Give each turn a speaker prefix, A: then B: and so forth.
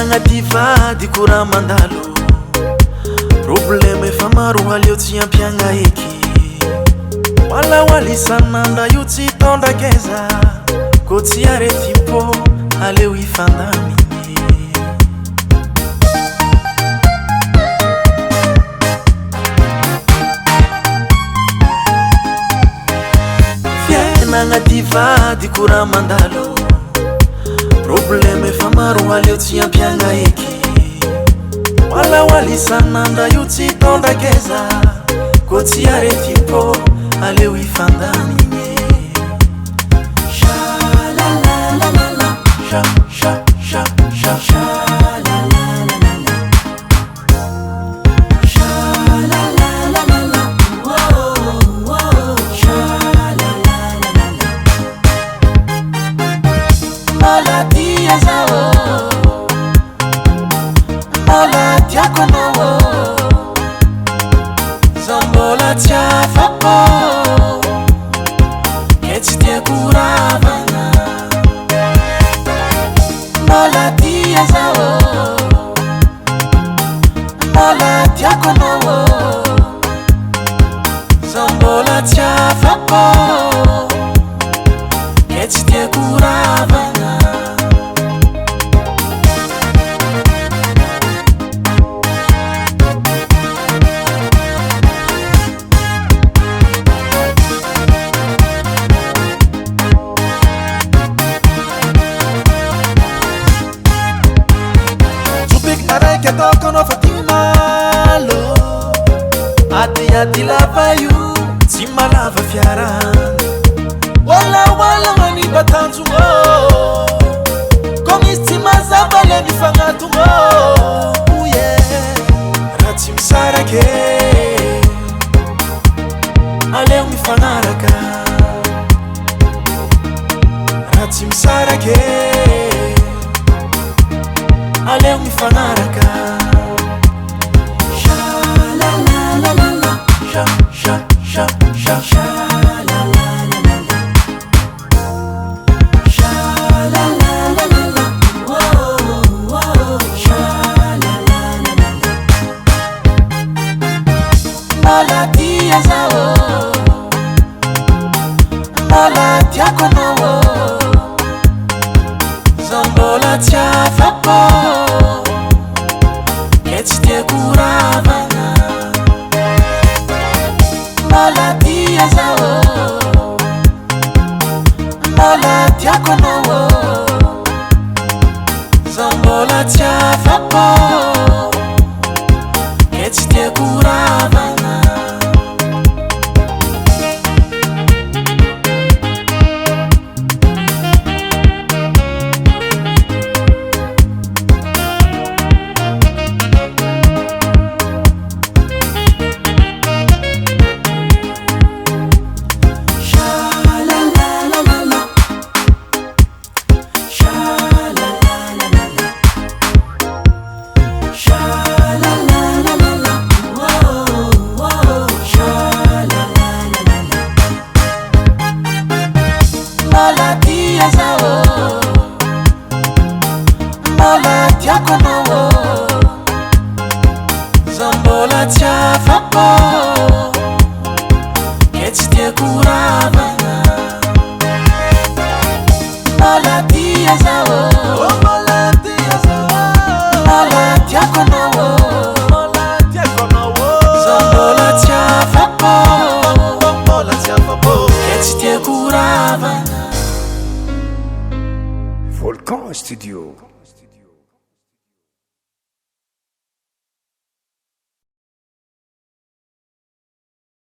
A: Fiainagnaty vady kora mandalo problème efa maro aleo tsy ampiagna eky walahoala isan'andro io tsy tondrakeza ko tsy aretim-po aleo ifandaminy Fiainagnaty vady kora mandalo problème efa maro aleo tsy ampiagna eky walahoala isan'andro io tsy tondrakeza ko tsy aretim-po aleo ifandaminy sha la la la la la sha sha sha sha sha la la la la la sha la la la la la whoa whoa sha la la la la la maladia zao maladia kono zambola tiafapo che tsy tia kuravana maladia zao maladia kono zambola tiafapo che tsy tia kuravana che toccano fatimalo ati lava io si malava fiarana wala mani batanzu mo come sti mazabale mi fangatu mo yeah ratim sarake aleu mi fanaraka ratim sarake aleu mi fanaraka sha la la la la la sha sha sha sha sha la la la la la sha la la la la la whoa whoa sha la la la la la maladia zao maladia kono zambola tiafapo che ci tia kuravana maladia zao maladia kono zambola tiafapo che ci tia kuravana maladia zao maladia kono zambola tiafapo che ci tia kuravana maladia zao maladia kono zambola tiafapo che ci tia kuravana
B: Volcan Studio.